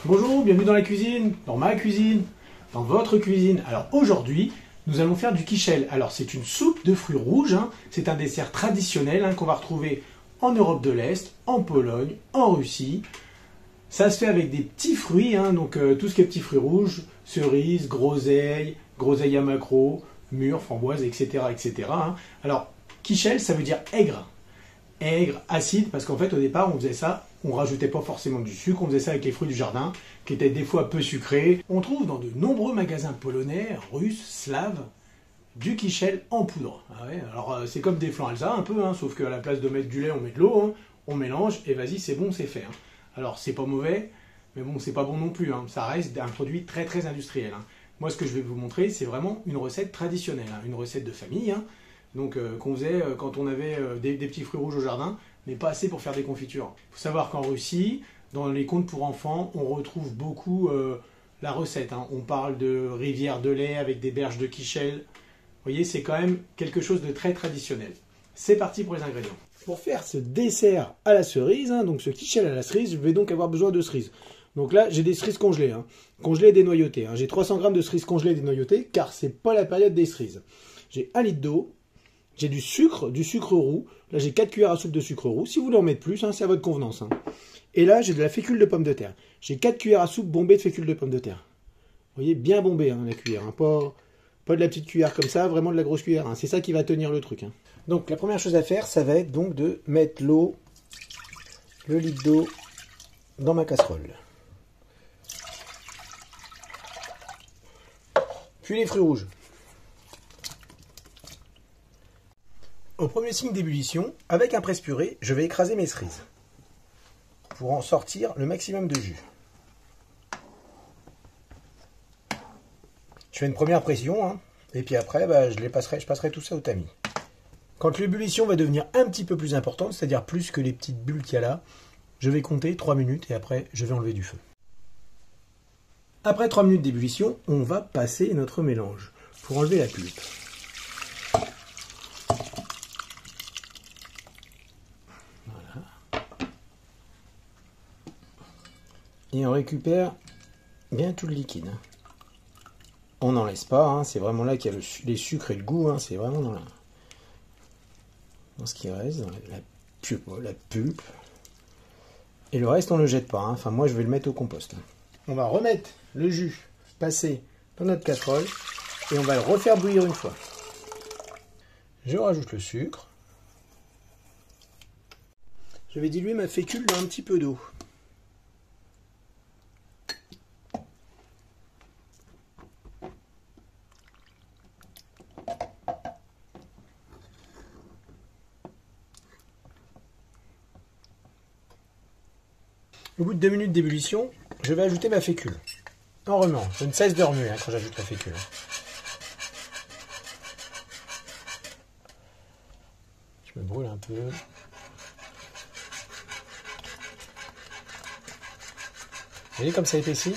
Bonjour, bienvenue dans la cuisine, dans ma cuisine, dans votre cuisine. Alors aujourd'hui, nous allons faire du quichel. Alors c'est une soupe de fruits rouges, c'est un dessert traditionnel qu'on va retrouver en Europe de l'Est, en Pologne, en Russie. Ça se fait avec des petits fruits, donc tout ce qui est petits fruits rouges, cerises, groseilles, groseilles à maquereau, mûres, framboises, etc. etc. Alors quichel, ça veut dire aigre. Aigre, acide, parce qu'en fait au départ on faisait ça, on rajoutait pas forcément du sucre, on faisait ça avec les fruits du jardin, qui étaient des fois peu sucrés. On trouve dans de nombreux magasins polonais, russes, slaves, du quichel en poudre. Ah ouais, alors c'est comme des flancs Elsa un peu, sauf qu'à la place de mettre du lait on met de l'eau, on mélange et vas-y c'est bon, c'est fait. Alors c'est pas mauvais, mais bon c'est pas bon non plus, ça reste un produit très très industriel. Moi ce que je vais vous montrer c'est vraiment une recette traditionnelle, une recette de famille, donc qu'on faisait quand on avait des petits fruits rouges au jardin, mais pas assez pour faire des confitures. Il faut savoir qu'en Russie, dans les contes pour enfants, on retrouve beaucoup la recette. On parle de rivière de lait avec des berges de quichel. Vous voyez, c'est quand même quelque chose de très traditionnel. C'est parti pour les ingrédients. Pour faire ce dessert à la cerise, donc ce quichel à la cerise, je vais donc avoir besoin de cerises. Donc là, j'ai des cerises congelées, congelées et dénoyautées. J'ai 300 g de cerises congelées et dénoyautées, car c'est pas la période des cerises. J'ai 1 litre d'eau. J'ai du sucre roux. Là, j'ai 4 cuillères à soupe de sucre roux. Si vous voulez en mettre plus, c'est à votre convenance. Et là, j'ai de la fécule de pomme de terre. J'ai 4 cuillères à soupe bombées de fécule de pomme de terre. Vous voyez, bien bombée la cuillère. Pas de la petite cuillère comme ça, vraiment de la grosse cuillère. C'est ça qui va tenir le truc. Donc, la première chose à faire, ça va être donc de mettre le litre d'eau dans ma casserole. Puis les fruits rouges. Au premier signe d'ébullition, avec un presse-purée, je vais écraser mes cerises pour en sortir le maximum de jus. Je fais une première pression, et puis après, je passerai tout ça au tamis. Quand l'ébullition va devenir un petit peu plus importante, c'est-à-dire plus que les petites bulles qu'il y a là, je vais compter 3 minutes et après, je vais enlever du feu. Après 3 minutes d'ébullition, on va passer notre mélange pour enlever la pulpe. Et on récupère bien tout le liquide. On n'en laisse pas, c'est vraiment là qu'il y a les sucres et le goût, c'est vraiment dans ce qui reste, dans la pulpe. Et le reste, on ne le jette pas, enfin moi je vais le mettre au compost. On va remettre le jus passé dans notre casserole et on va le refaire bouillir une fois. Je rajoute le sucre. Je vais diluer ma fécule dans un petit peu d'eau. Au bout de 2 minutes d'ébullition, je vais ajouter ma fécule. En remuant, je ne cesse de remuer quand j'ajoute la fécule. Je me brûle un peu. Vous voyez comme ça épaissit?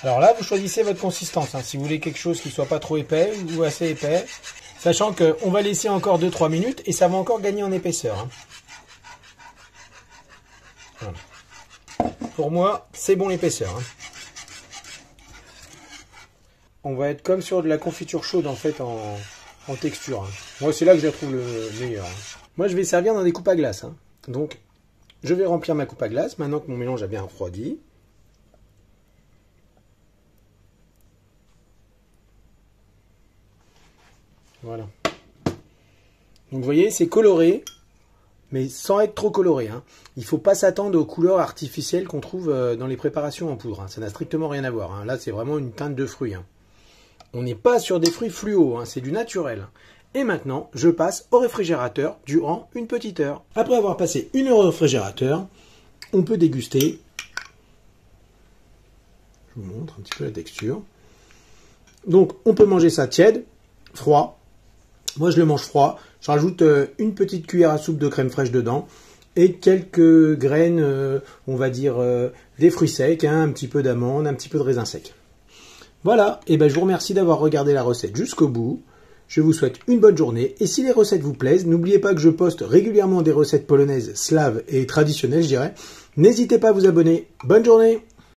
Alors là, vous choisissez votre consistance. Si vous voulez quelque chose qui ne soit pas trop épais ou assez épais, sachant qu'on va laisser encore 2-3 minutes et ça va encore gagner en épaisseur. Voilà. Pour moi, c'est bon l'épaisseur. On va être comme sur de la confiture chaude en fait en texture. Moi, c'est là que je la trouve le meilleur. Moi, je vais servir dans des coupes à glace. Donc, je vais remplir ma coupe à glace maintenant que mon mélange a bien refroidi. Voilà. Donc, vous voyez, c'est coloré. Mais sans être trop coloré. Il ne faut pas s'attendre aux couleurs artificielles qu'on trouve dans les préparations en poudre. Ça n'a strictement rien à voir. Là, c'est vraiment une teinte de fruits. On n'est pas sur des fruits fluo, c'est du naturel. Et maintenant, je passe au réfrigérateur durant une petite heure. Après avoir passé 1 heure au réfrigérateur, on peut déguster. Je vous montre un petit peu la texture. Donc, on peut manger ça tiède, froid. Moi, je le mange froid. Je rajoute une petite cuillère à soupe de crème fraîche dedans et quelques graines, on va dire, des fruits secs, un petit peu d'amandes, un petit peu de raisin sec. Voilà, et je vous remercie d'avoir regardé la recette jusqu'au bout. Je vous souhaite une bonne journée et si les recettes vous plaisent, n'oubliez pas que je poste régulièrement des recettes polonaises, slaves et traditionnelles, je dirais. N'hésitez pas à vous abonner. Bonne journée!